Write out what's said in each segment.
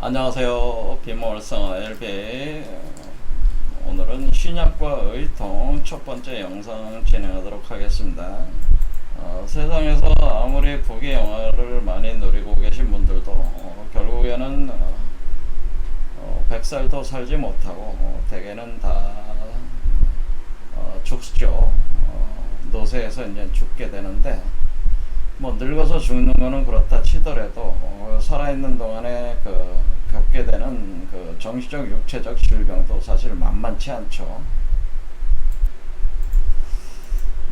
안녕하세요. 비모월성 LB. 오늘은 신약과 의통 첫 번째 영상 진행하도록 하겠습니다. 세상에서 아무리 부귀영화를 많이 누리고 계신 분들도 결국에는 100살도 살지 못하고 대개는 다 죽죠. 노쇠에서 이제 죽게 되는데, 뭐 늙어서 죽는 거는 그렇다 치더라도 살아있는 동안에 겪게 되는 정신적 육체적 질병도 사실 만만치 않죠.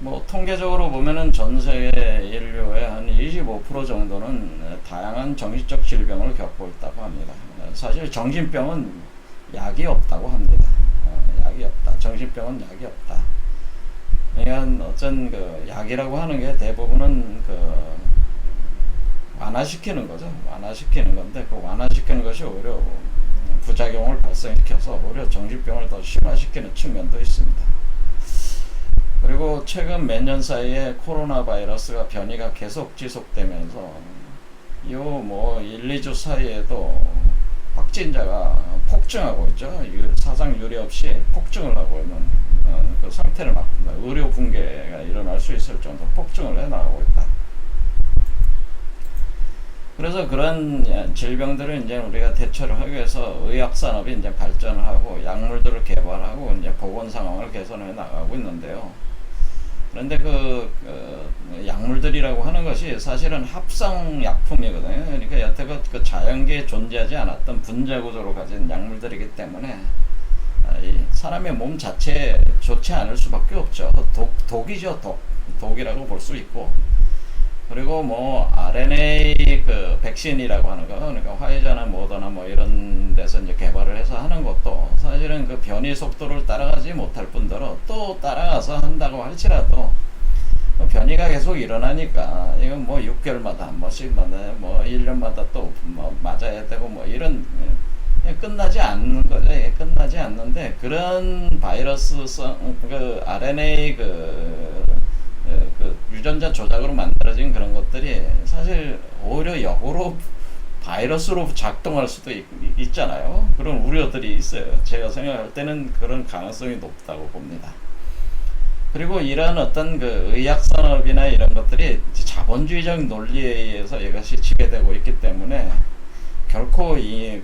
뭐 통계적으로 보면은 전 세계 인류의 한 25% 정도는 다양한 정신적 질병을 겪고 있다고 합니다. 사실 정신병은 약이 없다고 합니다. 약이 없다. 정신병은 약이 없다. 그러니까 어쩐 약이라고 하는 게 대부분은 완화시키는 거죠. 완화시키는 건데 그 완화시키는 것이 오히려 부작용을 발생시켜서 오히려 정신병을 더 심화시키는 측면도 있습니다. 그리고 최근 몇 년 사이에 코로나 바이러스가 변이가 계속 지속되면서 요 1, 2주 사이에도 확진자가 폭증하고 있죠. 사상 유례 없이 폭증을 하고 있는 그 상태를 맞습니다. 의료 붕괴가 일어날 수 있을 정도 폭증을 해 나가고 있다. 그래서 그런 질병들을 이제 우리가 대처를 하기 위해서 의학 산업이 이제 발전을 하고 약물들을 개발하고 이제 보건 상황을 개선해 나가고 있는데요. 그런데 약물들이라고 하는 것이 사실은 합성 약품이거든요. 그러니까 여태껏 자연계에 존재하지 않았던 분자 구조로 가진 약물들이기 때문에 이 사람의 몸 자체에 좋지 않을 수밖에 없죠. 독이죠, 독이라고 볼 수 있고. 그리고 RNA 백신이라고 하는 거, 그러니까 화이자나 모더나 이런 데서 이제 개발을 해서 하는 것도 사실은 변이 속도를 따라가지 못할 뿐더러 또 따라가서 한다고 할지라도 변이가 계속 일어나니까 이건 6개월마다 한 번씩 1년마다 또 맞아야 되고 이런 끝나지 않는 거죠. 끝나지 않는데 그런 바이러스성 RNA 유전자 조작으로 만들어진 그런 것들이 사실 오히려 역으로 바이러스로 작동할 수도 있잖아요. 그런 우려들이 있어요. 제가 생각할 때는 그런 가능성이 높다고 봅니다. 그리고 이런 어떤 의학 산업이나 이런 것들이 자본주의적 논리에 의해서 이것이 지배되고 있기 때문에 결코 이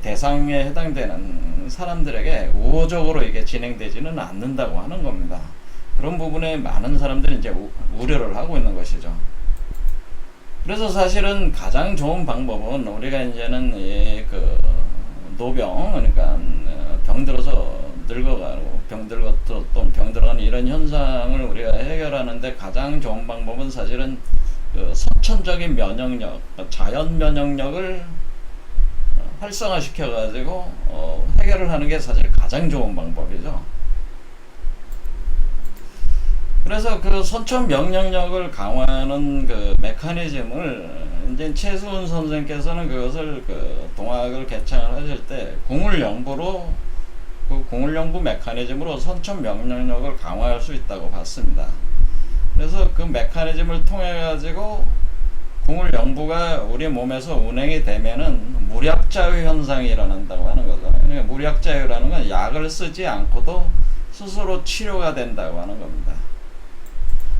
대상에 해당되는 사람들에게 우호적으로 이게 진행되지는 않는다고 하는 겁니다. 그런 부분에 많은 사람들이 이제 우려를 하고 있는 것이죠. 그래서 사실은 가장 좋은 방법은 우리가 이제는 노병, 그러니까 병들어서 늙어가고 또 병들어가는 이런 현상을 우리가 해결하는데 가장 좋은 방법은 사실은 선천적인 면역력, 자연 면역력을 활성화시켜가지고 해결을 하는 게 사실 가장 좋은 방법이죠. 그래서 선천 면역력을 강화하는 메커니즘을 이제 최수훈 선생께서는 그것을 동학을 개창을 하실 때 궁울영부로 궁울영부 메커니즘으로 선천 면역력을 강화할 수 있다고 봤습니다. 그래서 그 메커니즘을 통해 가지고 궁울영부가 우리 몸에서 운행이 되면은 무력자유 현상이 일어난다고 하는 거죠. 그러니까 무력자유라는 건 약을 쓰지 않고도 스스로 치료가 된다고 하는 겁니다.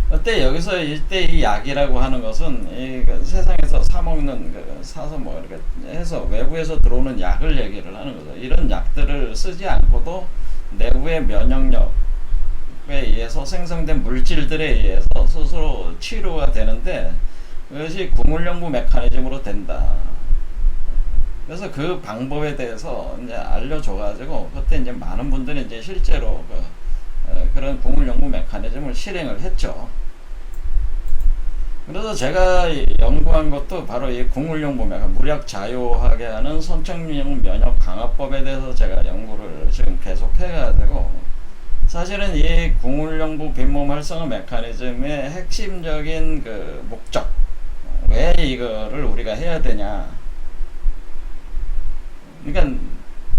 그때 여기서 이때 이 약이라고 하는 것은 세상에서 사서 이렇게 해서 외부에서 들어오는 약을 얘기를 하는 거죠. 이런 약들을 쓰지 않고도 내부의 면역력에 의해서 생성된 물질들에 의해서 스스로 치료가 되는데 그것이 궁울영부 메커니즘으로 된다. 그래서 그 방법에 대해서 이제 알려줘가지고 그때 이제 많은 분들이 이제 실제로 그런 궁울영부 메커니즘을 실행을 했죠. 그래서 제가 연구한 것도 바로 이 궁울영부 메커니즘, 무력자유하게 하는 선천적 면역 강화법에 대해서 제가 연구를 지금 계속 해가지고 사실은 이 궁울영부 빈몸 활성화 메커니즘의 핵심적인 목적, 왜 이거를 우리가 해야 되냐. 그러니까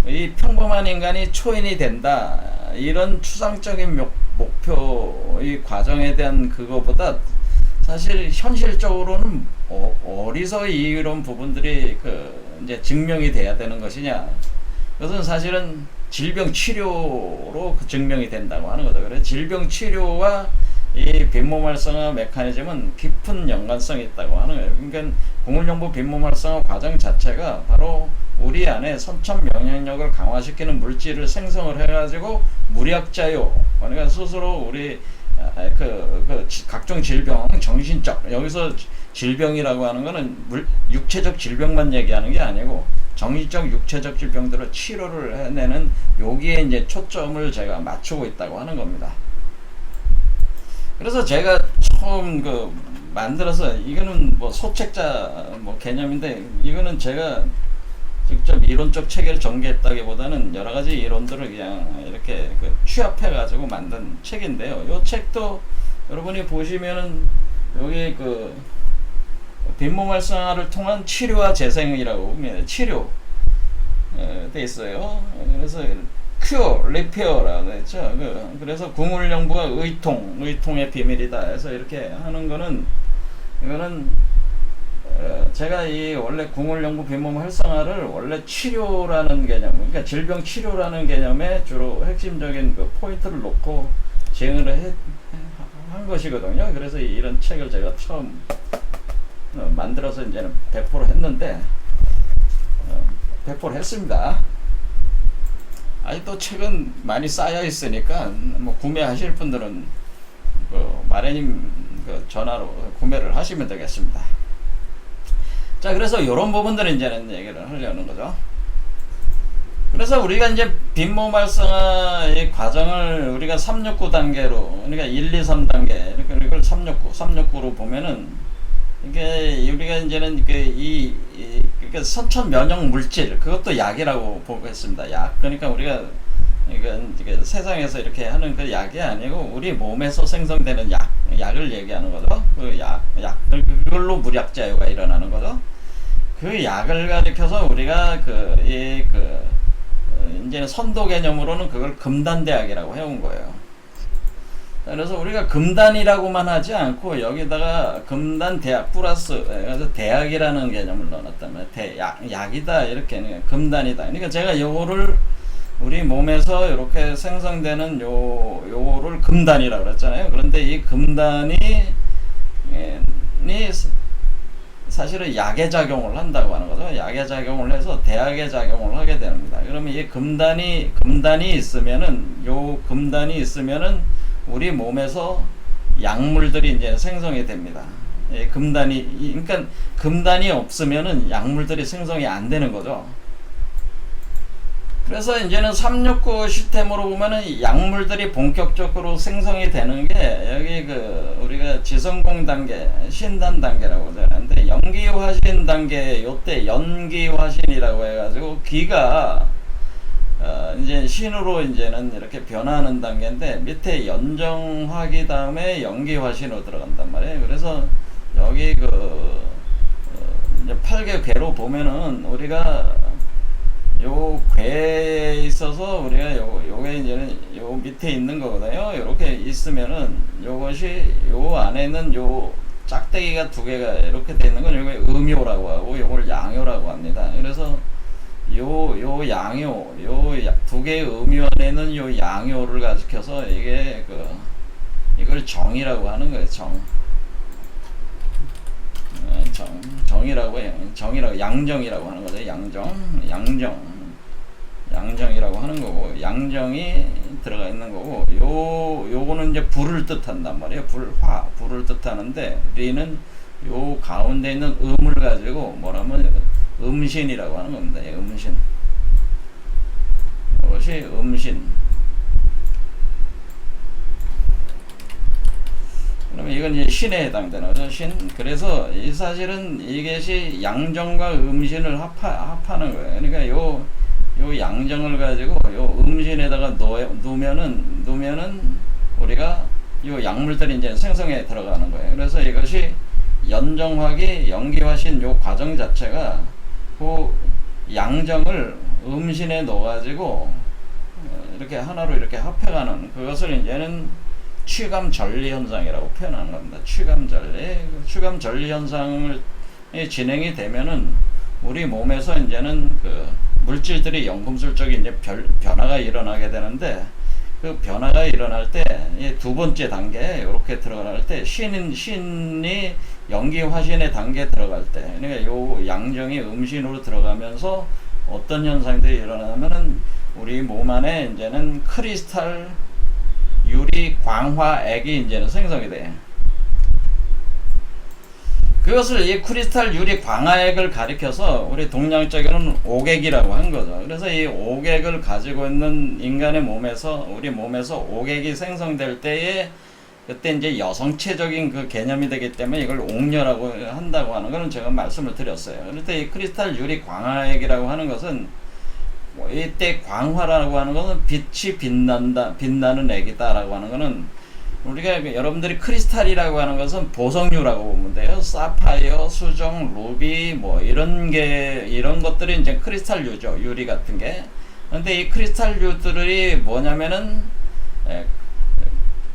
이 평범한 인간이 초인이 된다. 이런 추상적인 목표, 이 과정에 대한 그거보다 사실 현실적으로는 어디서 이런 부분들이 이제 증명이 돼야 되는 것이냐? 그것은 사실은 질병 치료로 증명이 된다고 하는 거죠. 그래서 질병 치료와 이 빈몸 활성화 메커니즘은 깊은 연관성이 있다고 하는 거예요. 그러니까 공울영부 빈몸 활성화 과정 자체가 바로 우리 안에 선천 면역력을 강화시키는 물질을 생성을 해가지고 무력자요. 그러니까 스스로 우리 각종 질병, 정신적, 여기서 질병이라고 하는 거는 육체적 질병만 얘기하는 게 아니고 정신적, 육체적 질병들을 치료를 해내는 여기에 이제 초점을 제가 맞추고 있다고 하는 겁니다. 그래서 제가 처음 만들어서 이거는 뭐 소책자 개념인데 이거는 제가 직접 이론적 체계를 전개했다기보다는 여러 가지 이론들을 그냥 이렇게 취합해가지고 만든 책인데요. 이 책도 여러분이 보시면은 여기 빈몸 활성화를 통한 치료와 재생이라고 치료 돼 있어요. 그래서 큐어, 리페어라고 했죠. 그래서 궁울영부가 의통의 비밀이다 해서 이렇게 하는 거는 이거는 제가 이 원래 궁울영부 빈몸 활성화를 원래 치료라는 개념, 그러니까 질병 치료라는 개념에 주로 핵심적인 포인트를 놓고 진행을 한 것이거든요. 그래서 이런 책을 제가 처음 만들어서 이제는 배포를 했는데 100% 했습니다. 아직도 책은 많이 쌓여 있으니까 뭐 구매하실 분들은 마레님 전화로 구매를 하시면 되겠습니다. 자, 그래서 이런 부분들을 이제는 얘기를 하려는 거죠. 그래서 우리가 이제 빈몸 활성화의 과정을 우리가 369 단계로, 그러니까 1, 2, 3단계, 이걸 369로 보면은 이게 우리가 이제는 그러니까 선천 면역 물질, 그것도 약이라고 보겠습니다. 약. 그러니까 우리가 이게 세상에서 이렇게 하는 그 약이 아니고 우리 몸에서 생성되는 약을 얘기하는 거죠. 그걸로 무력자유가 일어나는 거죠. 그 약을 가리켜서 우리가 이제는 선도 개념으로는 그걸 금단대학이라고 해온 거예요. 그래서 우리가 금단이라고만 하지 않고 여기다가 금단대학 플러스 그래서 대학이라는 개념을 넣어놨다면 약이다 이렇게 금단이다. 그러니까 제가 요거를 우리 몸에서 이렇게 생성되는 요거를 금단이라고 그랬잖아요. 그런데 이 금단이 사실은 약의 작용을 한다고 하는 거죠. 약의 작용을 해서 대학의 작용을 하게 됩니다. 그러면 이 금단이 있으면은 우리 몸에서 약물들이 이제 생성이 됩니다. 그러니까 금단이 없으면은 약물들이 생성이 안 되는 거죠. 그래서 이제는 369 시스템으로 보면은 약물들이 본격적으로 생성이 되는 게 여기 우리가 지성공 단계, 신단 단계라고 하는데 연기화신 단계, 요때 연기화신이라고 해가지고 기가 이제 신으로 이제는 이렇게 변하는 단계인데 밑에 연정화기 다음에 연기화신으로 들어간단 말이에요. 그래서 여기 이제 8개 궤로 보면은 우리가 요 궤에 있어서 우리가 요게 이제는 요 밑에 있는 거거든요. 요렇게 있으면은 요것이 요 안에 있는 요 짝대기가 두 개가 이렇게 돼 있는 건 요게 음요라고 하고 요걸 양요라고 합니다. 그래서 요 양요, 두 개의 음요 안에는 요 양요를 가지켜서 이게 이걸 정이라고 하는 거예요. 정이라고 양정이라고 하는 거죠. 양정이라고 하는 거고 양정이 들어가 있는 거고 요거는 이제 불을 뜻한단 말이에요. 불을 뜻하는데 리는 요 가운데 있는 음을 가지고 뭐라면 음신이라고 하는 겁니다. 음신. 이것이 음신. 그러면 이건 이제 신에 해당되는 거죠. 신. 그래서 이 사실은 이것이 양정과 음신을 합하는 거예요. 그러니까 요 양정을 가지고 요 음신에다가 놓으면은 우리가 요 약물들이 이제 생성에 들어가는 거예요. 그래서 이것이 연정화기, 연기화신 요 과정 자체가 그 양정을 음신에 넣어가지고 이렇게 하나로 이렇게 합해가는 그것을 이제는 취감전리 현상이라고 표현하는 겁니다. 취감전리 현상을 진행이 되면은 우리 몸에서 이제는 그 물질들이 연금술적인 이제 변화가 일어나게 되는데, 그 변화가 일어날 때 두 번째 단계 이렇게 들어갈 때 신이 연기 화신의 단계에 들어갈 때, 그러니까 요 양정이 음신으로 들어가면서 어떤 현상들이 일어나면은 우리 몸 안에 이제는 크리스탈 유리 광화액이 이제는 생성이 돼. 그것을 이 크리스탈 유리 광화액을 가리켜서 우리 동양적으로는 오객이라고 한 거죠. 그래서 이 오객을 가지고 있는 인간의 몸에서, 우리 몸에서 오객이 생성될 때에 그때 이제 여성체적인 그 개념이 되기 때문에 이걸 옥녀라고 한다고 하는 거는 제가 말씀을 드렸어요. 그런데 이 크리스탈 유리 광화액이라고 하는 것은 이때 광화라고 하는 것은 빛이 빛나는 액이다라고 하는 것은, 우리가 여러분들이 크리스탈이라고 하는 것은 보석류라고 보면 돼요. 사파이어, 수정, 루비 뭐 이런 것들이 이제 크리스탈류죠. 유리 같은 게. 근데 이 크리스탈류들이 뭐냐면은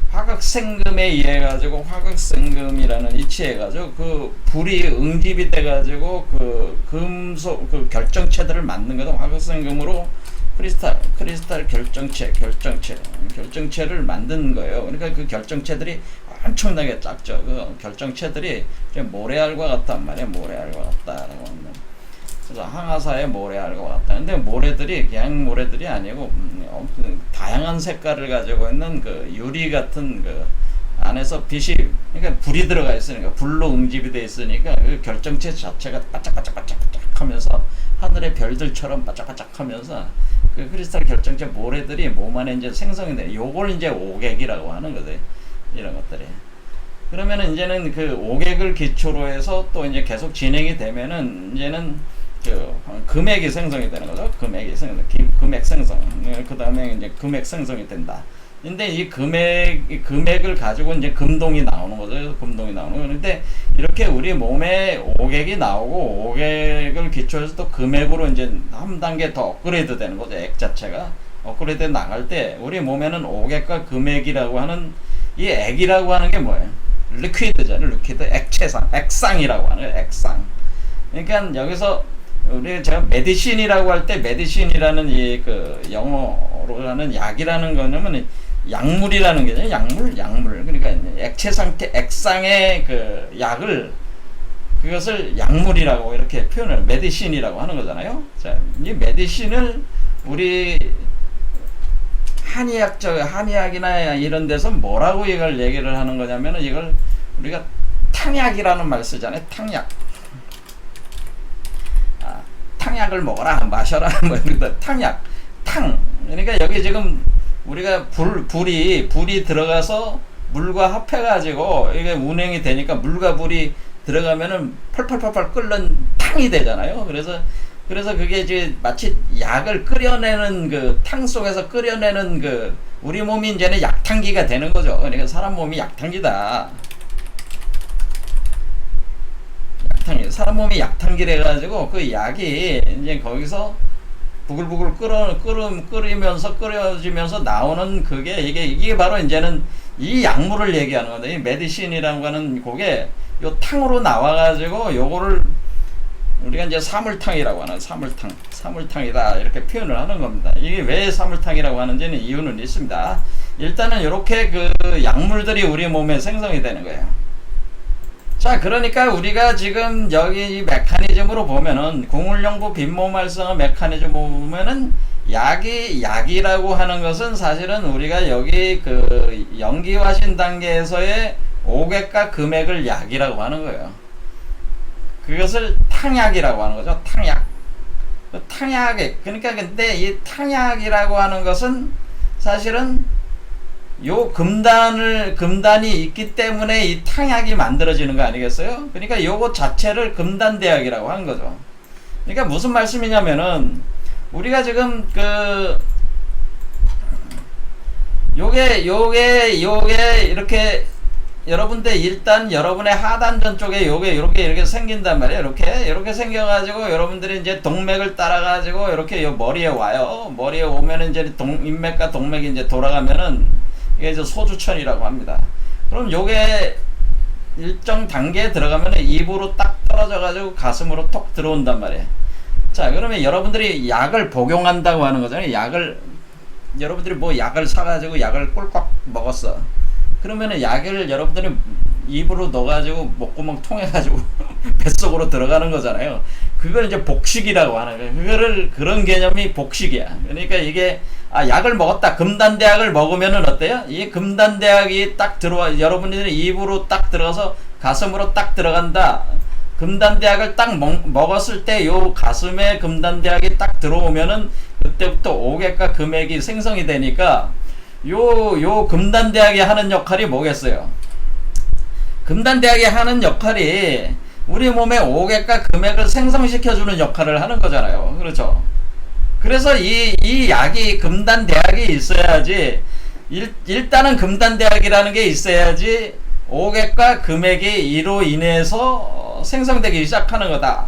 화학생금에 의해 가지고, 화학생금이라는 이치해 가지고 그 불이 응집이 돼 가지고 그 금속 그 결정체들을 만든 거죠. 화학생금으로 크리스탈 결정체를 만든 거예요. 그러니까 그 결정체들이 엄청나게 작죠. 그 결정체들이 모래알과 같단 말이에요. 모래알과 같다라고 하면. 그래서 항아사의 모래알과 같다. 근데 모래들이 그냥 모래들이 아니고 다양한 색깔을 가지고 있는 그 유리 같은 그 안에서 빛이, 그러니까 불이 들어가 있으니까, 불로 응집이 돼 있으니까 그 결정체 자체가 반짝반짝 하면서 하늘의 별들처럼 반짝반짝 하면서 그 크리스탈 결정체 모래들이 몸 안에 이제 생성이 돼. 요걸 이제 오객이라고 하는 거지. 이런 것들이. 그러면은 이제는 그 오객을 기초로 해서 또 이제 계속 진행이 되면은 이제는 그 금액이 생성이 되는 거죠. 금액 생성. 그 다음에 이제 금액 생성이 된다. 근데 이 금액을 가지고 이제 금동이 나오는 거죠. 금동이 나오는 거. 그런데 이렇게 우리 몸에 오객이 나오고, 오객을 기초해서 또 금액으로 이제 한 단계 더 업그레이드 되는 거죠. 액 자체가 업그레이드 나갈 때 우리 몸에는 오객과 금액이라고 하는 이 액이라고 하는 게 뭐예요? 리퀴드잖아요. 리퀴드, 액상이라고 하는 거예요. 액상. 그러니까 여기서 제가 메디신이라고 할 때, 메디신이라는 이 그 영어로 하는 약이라는 거냐면 약물이라는 게죠. 약물. 그러니까 액체 상태, 액상의 그 약을, 그것을 약물이라고 이렇게 표현을, 메디신이라고 하는 거잖아요. 자, 이 메디신을 우리 한의학이나 이런 데서 뭐라고 이걸 얘기를 하는 거냐면은, 이걸 우리가 탕약이라는 말 쓰잖아요. 탕약. 탕약을 먹어라, 마셔라, 뭐 이런 탕약, 그러니까 여기 지금 우리가 불이 들어가서 물과 합해가지고 이게 운행이 되니까, 물과 불이 들어가면은 펄펄펄펄 끓는 탕이 되잖아요. 그래서 그게 이제 마치 약을 끓여내는, 그 탕 속에서 끓여내는 그 우리 몸이 이제는 약탕기가 되는 거죠. 그러니까 사람 몸이 약탕기다. 사람 몸이 약탕기래 가지고 그 약이 이제 거기서 부글부글 끓여지면서 나오는 그게 이게 바로 이제는 이 약물을 얘기하는 건데, 이 메디신이라고 하는 그게 요 탕으로 나와 가지고 요거를 우리가 이제 사물탕이라고 하는, 사물탕이다 이렇게 표현을 하는 겁니다. 이게 왜 사물탕이라고 하는지는 이유는 있습니다. 일단은 이렇게 그 약물들이 우리 몸에 생성이 되는 거예요. 자, 그러니까 우리가 지금 여기 이 메커니즘으로 보면은, 궁울영부 빈몸 활성화 메커니즘 보면은, 약이라고 하는 것은 사실은 우리가 여기 그 연기화신 단계에서의 오객과 금액을 약이라고 하는 거예요. 그것을 탕약이라고 하는 거죠. 탕약. 그러니까 근데 이 탕약이라고 하는 것은 사실은 요 금단이 있기 때문에 이 탕약이 만들어지는 거 아니겠어요? 그러니까 요거 자체를 금단대약이라고 하는 거죠. 그러니까 무슨 말씀이냐면은, 우리가 지금 요게 이렇게 여러분들 일단 여러분의 하단전 쪽에 요게 이렇게 생긴단 말이에요. 이렇게 생겨가지고 여러분들이 이제 동맥을 따라가지고 이렇게 요 머리에 와요. 머리에 오면은 이제 인맥과 동맥이 이제 돌아가면은 이게 이제 소주천이라고 합니다. 그럼 요게 일정 단계에 들어가면은 입으로 딱 떨어져가지고 가슴으로 톡 들어온단 말이에요. 자, 그러면 여러분들이 약을 복용한다고 하는 거잖아요. 여러분들이 뭐 약을 사가지고 약을 꿀꺽 먹었어. 그러면은 약을 여러분들이 입으로 넣어가지고 목구멍 통해가지고 뱃속으로 들어가는 거잖아요. 그걸 이제 복식이라고 하는 거예요. 그런 개념이 복식이야. 그러니까 이게, 약을 먹었다. 금단대약을 먹으면은 어때요? 이 금단대약이 딱 들어와, 여러분들이 입으로 딱 들어가서 가슴으로 딱 들어간다. 금단대약을 딱 먹었을 때 요 가슴에 금단대약이 딱 들어오면은 그때부터 오객과 금액이 생성이 되니까 요 금단대약이 하는 역할이 뭐겠어요? 금단대약이 하는 역할이 우리 몸에 오객과 금액을 생성시켜주는 역할을 하는 거잖아요. 그렇죠? 그래서 이 약이 금단대약이 있어야지, 일단은 금단대약이라는 게 있어야지 오객과 금액이 이로 인해서 생성되기 시작하는 거다.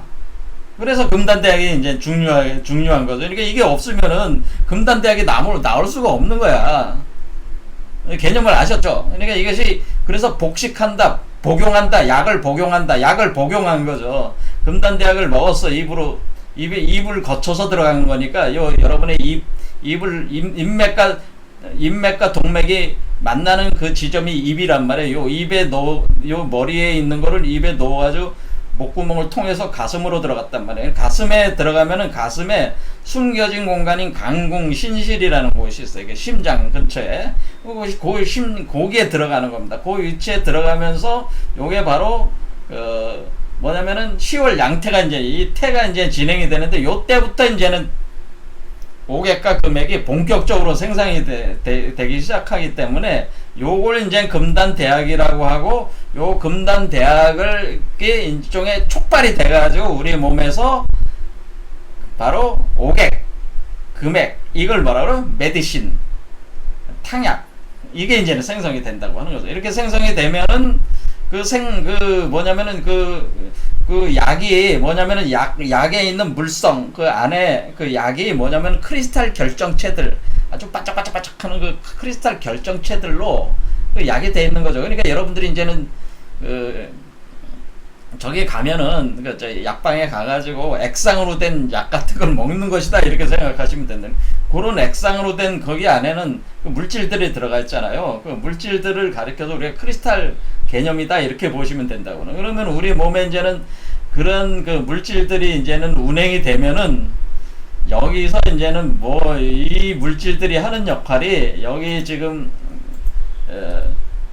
그래서 금단대약이 이제 중요한 거죠. 그러니까 이게 없으면은 금단대약이 나올 수가 없는 거야. 개념을 아셨죠? 그러니까 이것이, 그래서 복식한다, 복용한다, 약을 복용한 거죠. 금단대약을 먹었어. 입을 거쳐서 들어가는 거니까, 여러분의 인맥과 동맥이 만나는 그 지점이 입이란 말이에요. 요 머리에 있는 거를 입에 넣어가지고 목구멍을 통해서 가슴으로 들어갔단 말이에요. 가슴에 들어가면은 가슴에 숨겨진 공간인 강궁 신실이라는 곳이 있어요. 이게 심장 근처에. 거기에 들어가는 겁니다. 그 위치에 들어가면서 요게 바로, 뭐냐면은 10월 양태가 이 태가 진행이 되는데, 요 때부터 이제는 오객과 금액이 본격적으로 생산이 되기 시작하기 때문에 요걸 이제 금단대약이라고 하고, 요 금단대약을 일종의 촉발이 돼가지고 우리 몸에서 바로 오객, 금액, 이걸 뭐라고? 메디신, 탕약, 이게 이제는 생성이 된다고 하는 거죠. 이렇게 생성이 되면은 그 약이 뭐냐면은 약에 있는 물성, 그 안에 그 약이 뭐냐면 크리스탈 결정체들, 아주 반짝반짝반짝 하는 그 크리스탈 결정체들로 그 약이 되어 있는 거죠. 그러니까 여러분들이 이제는 저기 가면은 약방에 가가지고 액상으로 된 약 같은 걸 먹는 것이다, 이렇게 생각하시면 된다. 그런 액상으로 된 거기 안에는 그 물질들이 들어가 있잖아요. 그 물질들을 가리켜서 우리가 크리스탈 개념이다, 이렇게 보시면 된다고. 그러면 우리 몸에 이제는 그런 그 물질들이 이제는 운행이 되면은, 여기서 이제는 이 물질들이 하는 역할이, 여기 지금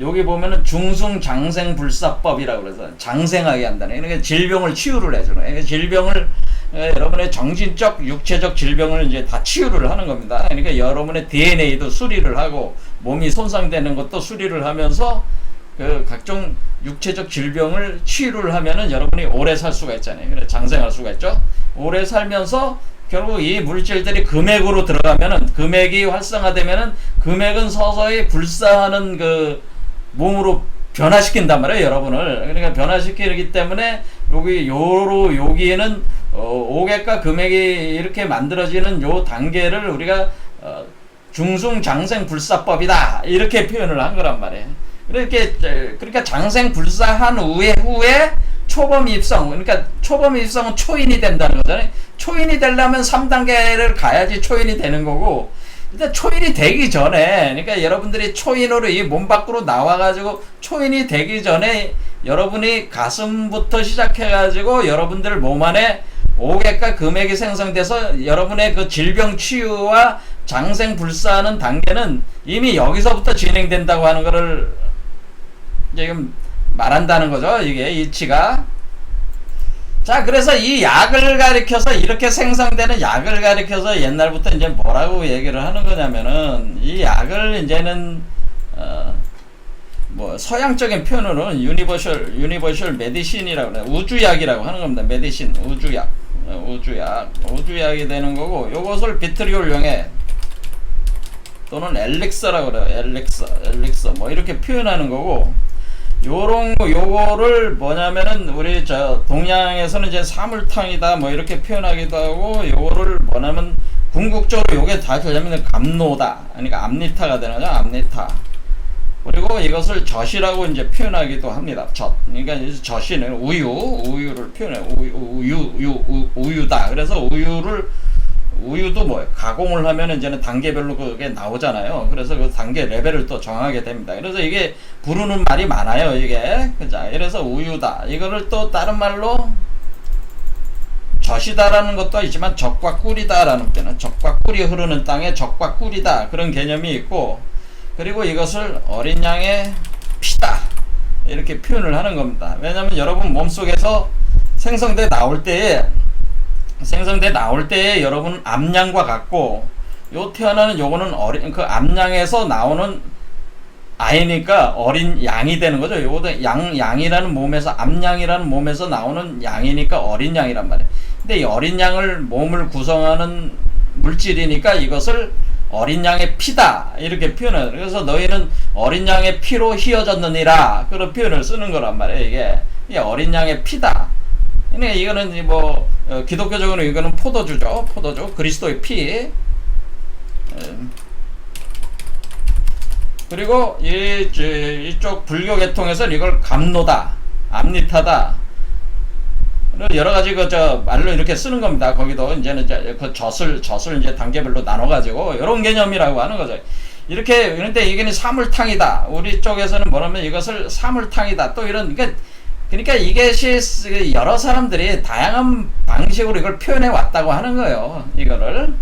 여기 보면은 중승장생불사법이라고 그래서 장생하게 한다는, 그러니까 질병을 치유를 해주는, 그러니까 질병을, 여러분의 정신적, 육체적 질병을 이제 다 치유를 하는 겁니다. 그러니까 여러분의 DNA도 수리를 하고, 몸이 손상되는 것도 수리를 하면서 그 각종 육체적 질병을 치유를 하면은 여러분이 오래 살 수가 있잖아요. 그래서 장생할 수가 있죠. 오래 살면서 결국 이 물질들이 금액으로 들어가면은, 금액이 활성화되면은, 금액은 서서히 불사하는 그 몸으로 변화시킨단 말이에요, 여러분을. 그러니까 변화시키기 때문에 여기에는 오객과 금액이 이렇게 만들어지는 요 단계를 우리가 중승장생불사법이다, 이렇게 표현을 한 거란 말이에요. 그러니까 장생불사한 후에 초범입성, 그러니까 초범입성은 초인이 된다는 거잖아요. 초인이 되려면 3단계를 가야지 초인이 되는 거고, 일단 초인이 되기 전에, 그러니까 여러분들이 초인으로 이 몸 밖으로 나와가지고 초인이 되기 전에 여러분이 가슴부터 시작해가지고 여러분들 몸 안에 오객과 금액이 생성돼서 여러분의 그 질병 치유와 장생불사하는 단계는 이미 여기서부터 진행된다고 하는 거를 지금 말한다는 거죠. 이게 이치가. 자, 그래서 이 약을 가리켜서, 이렇게 생성되는 약을 가리켜서 옛날부터 이제 뭐라고 얘기를 하는 거냐면은, 이 약을 이제는 서양적인 표현으로는 유니버셜 메디신이라고 그래요. 우주약이라고 하는 겁니다. 메디신, 우주약이 되는 거고, 요것을 비트리올용에 또는 엘릭서라고 그래요. 엘릭서 뭐 이렇게 표현하는 거고, 요거를 뭐냐면은 우리 동양에서는 이제 사물탕이다 뭐 이렇게 표현하기도 하고, 요거를 뭐냐면 궁극적으로 요게 다 되려면 감노다, 그러니까 암리타가 되는 거죠. 그리고 이것을 젖이라고 이제 표현하기도 합니다. 젖. 그러니까 젖이는 우유를 표현해. 우유다. 그래서 우유도 뭐예요? 가공을 하면 이제는 단계별로 그게 나오잖아요. 그래서 그 단계 레벨을 또 정하게 됩니다. 그래서 이게 부르는 말이 많아요. 이게. 그죠? 그래서 우유다. 이거를 또 다른 말로 젖이다라는 것도 있지만 젖과 꿀이다라는 때는 젖과 꿀이 흐르는 땅에 젖과 꿀이다. 그런 개념이 있고, 그리고 이것을 어린 양의 피다 이렇게 표현을 하는 겁니다. 왜냐하면 여러분 몸속에서 생성돼 나올 때에 여러분은 암양과 같고, 요 태어나는 요거는 어린 그 암양에서 나오는 아이니까 어린 양이 되는 거죠. 요거도 양이라는 몸에서 암양이라는 몸에서 나오는 양이니까 어린 양이란 말이에요. 근데 이 어린 양을 몸을 구성하는 물질이니까 이것을 어린 양의 피다 이렇게 표현해요. 그래서 너희는 어린 양의 피로 휘어졌느니라 그런 표현을 쓰는 거란 말이에요. 이게 어린 양의 피다. 그러니까 이거는 뭐 기독교적으로 이거는 포도주죠. 포도주, 그리스도의 피. 그리고 이쪽 불교 계통에서는 이걸 감노다, 암리타다. 여러 가지 말로 이렇게 쓰는 겁니다. 거기도 이제는 그 젖을 이제 단계별로 나눠가지고 이런 개념이라고 하는 거죠. 이렇게. 그런데 이게 사물탕이다. 우리 쪽에서는 뭐냐면 이것을 사물탕이다. 또 이런, 그러니까 이게 여러 사람들이 다양한 방식으로 이걸 표현해 왔다고 하는 거예요. 이거를.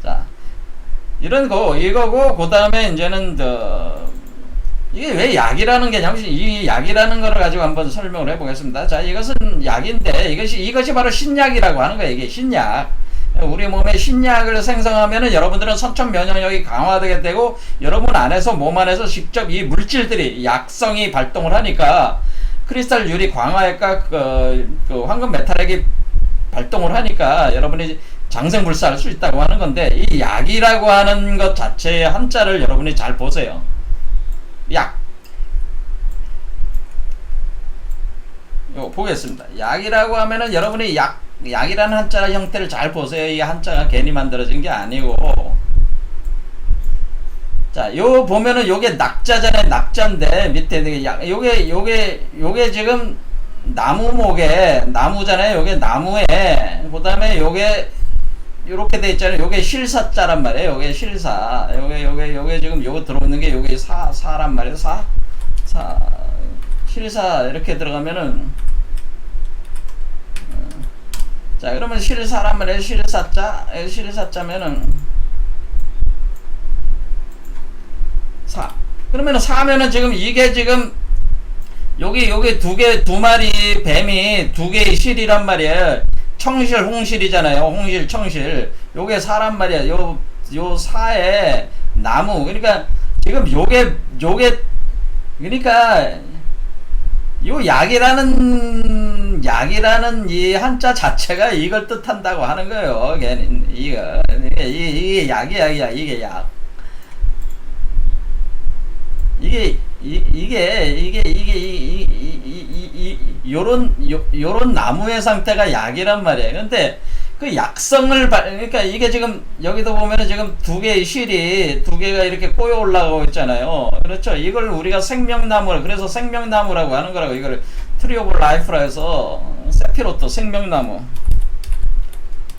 자, 이런 거, 이거고, 그 다음에 이제는, 이게 왜 약이라는 개념, 이 약이라는 거를 가지고 한번 설명을 해보겠습니다. 자, 이것은 약인데, 이것이 바로 신약이라고 하는 거예요. 이게 신약. 우리 몸에 신약을 생성하면은 여러분들은 선천 면역력이 강화되게 되고, 여러분 안에서, 몸 안에서 직접 이 물질들이, 약성이 발동을 하니까, 크리스탈 유리 광화액과 그 황금 메탈액이 발동을 하니까 여러분이 장생불사할 수 있다고 하는 건데, 이 약이라고 하는 것 자체의 한자를 여러분이 잘 보세요. 약. 요 보겠습니다. 약이라고 하면은 여러분이 약이라는 한자 형태를 잘 보세요. 이 한자가 괜히 만들어진 게 아니고. 자, 요 보면은 요게 낙자잖아요. 낙자인데 밑에 요게 지금 나무목에 나무잖아요. 요게 나무에, 그다음에 요게 요렇게 돼 있잖아요. 요게 실사자란 말이에요. 요게 실사. 요게 지금 요거 들어오는 게 요게 사란 말이에요. 실사 이렇게 들어가면은, 자, 그러면 실사란 말이에요. 실사자면은 그러면은 사면은 지금 이게 지금 여기 두 마리 뱀이 두 개의 실이란 말이에요. 청실, 홍실이잖아요. 홍실, 청실. 요게 사란 말이야. 요 사에 나무. 그러니까 지금 요게 그러니까 요 약이라는 이 한자 자체가 이걸 뜻한다고 하는 거예요. 이게 약이야. 이게 약. 요런 나무의 상태가 약이란 말이에요. 근데 그 약성을 그러니까 이게 지금 여기도 보면은 지금 두 개의 실이 두 개가 이렇게 꼬여 올라가고 있잖아요. 그렇죠. 이걸 우리가 그래서 생명나무라고 하는 거라고. 이걸 트리 오브 라이프라 해서 세피로토 생명나무.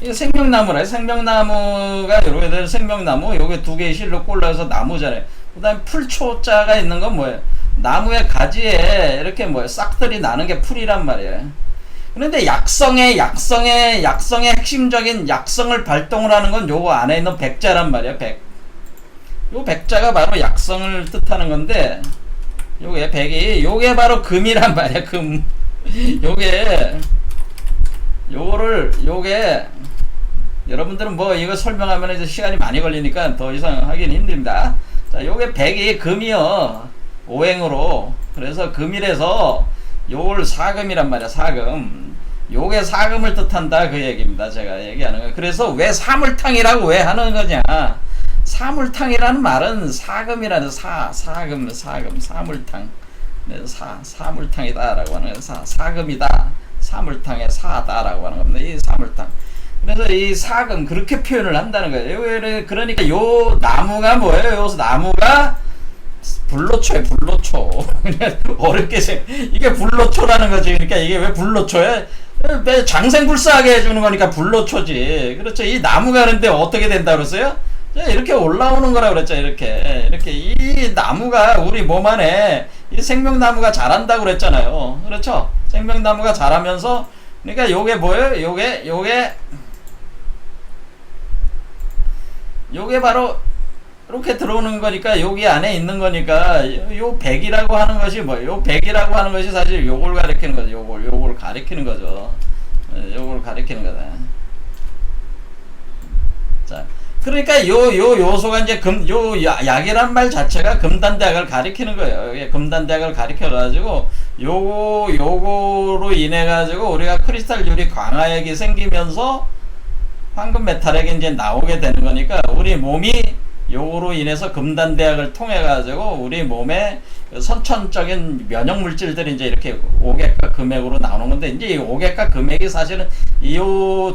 이게 생명나무라. 생명나무가 요렇게 된 생명나무. 요게 두 개의 실로 꼴라서 나무잖아요. 그 다음에 풀초자가 있는 건 뭐예요? 나무의 가지에 이렇게 싹들이 나는 게 풀이란 말이에요. 그런데 약성의 핵심적인 약성을 발동을 하는 건 요거 안에 있는 백자란 말이에요. 요 백자가 바로 약성을 뜻하는 건데, 요게 바로 금이란 말이에요. 금. 요게 여러분들은 이거 설명하면 이제 시간이 많이 걸리니까 더 이상 하기는 힘듭니다. 자, 요게 백이 금이요. 오행으로. 그래서 금이라서 요걸 사금이란 말이야. 사금. 요게 사금을 뜻한다 그 얘기입니다. 제가 얘기하는 거. 그래서 왜 사물탕이라고 왜 하는 거냐? 사물탕이라는 말은 사금이라는 사금 사물탕. 사물탕이다라고 하는 거예요. 사금이다. 사물탕의 사다라고 하는 겁니다. 이 사물탕. 그래서 이 사금 그렇게 표현을 한다는 거예요. 그러니까 요 나무가 뭐예요? 요 나무가 불로초에 불로초. 어렵게 이게 불로초라는 거지. 그러니까 이게 왜 불로초에 왜 장생불사하게 해주는 거니까 불로초지. 그렇죠. 이 나무가 그런데 어떻게 된다 그랬어요? 이렇게 올라오는 거라 그랬죠. 이렇게 이 나무가 우리 몸 안에 이 생명나무가 자란다고 그랬잖아요. 그렇죠. 생명나무가 자라면서 그러니까 요게 뭐예요? 요게 바로 이렇게 들어오는 거니까 여기 안에 있는 거니까 요 백이라고 하는 것이 뭐예요? 요 백이라고 하는 것이 사실 요걸 가리키는 거죠. 요걸 가리키는 거죠. 요걸 가리키는 거다. 자, 그러니까 요 요소가 이제 약이란 말 자체가 금단대학을 가리키는 거예요. 금단대학을 가리켜 가지고 요거로 인해 가지고 우리가 크리스탈 유리 광화액이 생기면서 황금 메탈액이 이제 나오게 되는 거니까 우리 몸이 요거로 인해서 금단대학을 통해 가지고 우리 몸에 선천적인 면역 물질들이 이제 이렇게 오객과 금액으로 나오는 건데, 이제 이 오객과 금액이 사실은 이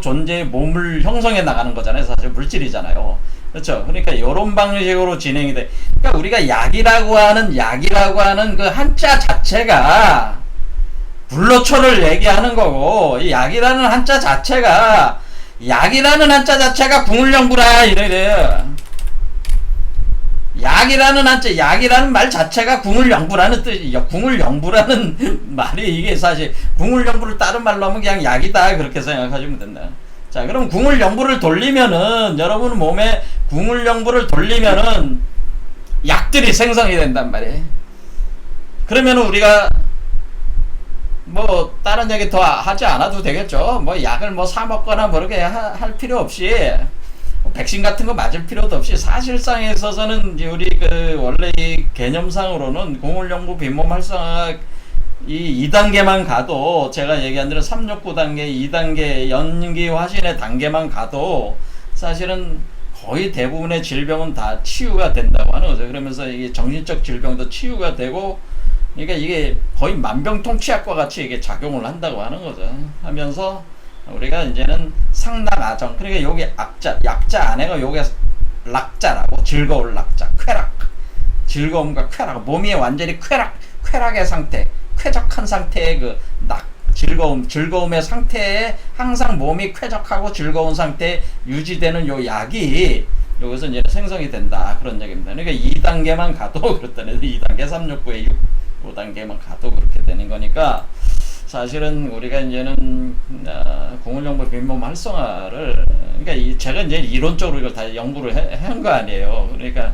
존재의 몸을 형성해 나가는 거잖아요. 사실 물질이잖아요. 그렇죠. 그러니까 이런 방식으로 진행이 돼. 그러니까 우리가 약이라고 하는 그 한자 자체가 불로초를 얘기하는 거고, 이 약이라는 한자 자체가 궁울령부라 이래요. 약이라는 말 자체가 궁울영부라는 뜻이죠. 궁울영부라는 말이 이게 사실 궁울영부를 다른 말로 하면 그냥 약이다 그렇게 생각하시면 된다. 자, 그럼 궁울영부를 돌리면은 여러분 몸에 궁울영부를 돌리면은 약들이 생성이 된단 말이에요. 그러면은 우리가 뭐 다른 얘기 더 하지 않아도 되겠죠. 뭐 약을 뭐 사 먹거나 뭐 그렇게 할 필요 없이, 백신 같은 거 맞을 필요도 없이, 사실상에 있어서는 우리 원래 이 개념상으로는 궁울영부 빈몸 활성화 이 2단계만 가도, 제가 얘기한 대로 369단계 2단계 연기 화신의 단계만 가도 사실은 거의 대부분의 질병은 다 치유가 된다고 하는 거죠. 그러면서 이게 정신적 질병도 치유가 되고, 그러니까 이게 거의 만병통치약과 같이 이게 작용을 한다고 하는 거죠. 하면서 우리가 이제는 상락아정, 그러니까 요게 약자 안에가 요게 락자라고, 즐거울 락자, 쾌락, 즐거움과 쾌락, 몸이 완전히 쾌락의 상태, 쾌적한 상태의 그 즐거움의 상태에 항상 몸이 쾌적하고 즐거운 상태에 유지되는 요 약이 여기서 이제 생성이 된다 그런 얘기입니다. 그러니까 2단계만 가도 그렇다는, 2단계 369에 5단계만 가도 그렇게 되는 거니까, 사실은 우리가 이제는 궁울영부 빈몸 활성화를, 그러니까 제가 이제 이론적으로 이걸 다 연구를 한 거 아니에요. 그러니까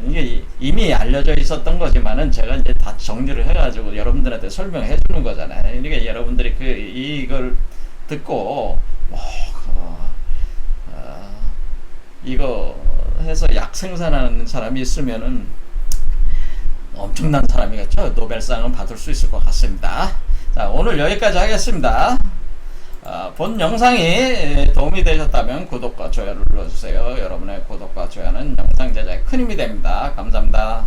이게 이미 알려져 있었던 거지만은 제가 이제 다 정리를 해가지고 여러분들한테 설명해 주는 거잖아요. 그러니까 여러분들이 이걸 듣고 이거 해서 약 생산하는 사람이 있으면은 엄청난 사람이겠죠. 노벨상은 받을 수 있을 것 같습니다. 자, 오늘 여기까지 하겠습니다. 본 영상이 도움이 되셨다면 구독과 좋아요를 눌러주세요. 여러분의 구독과 좋아요는 영상 제작에 큰 힘이 됩니다. 감사합니다.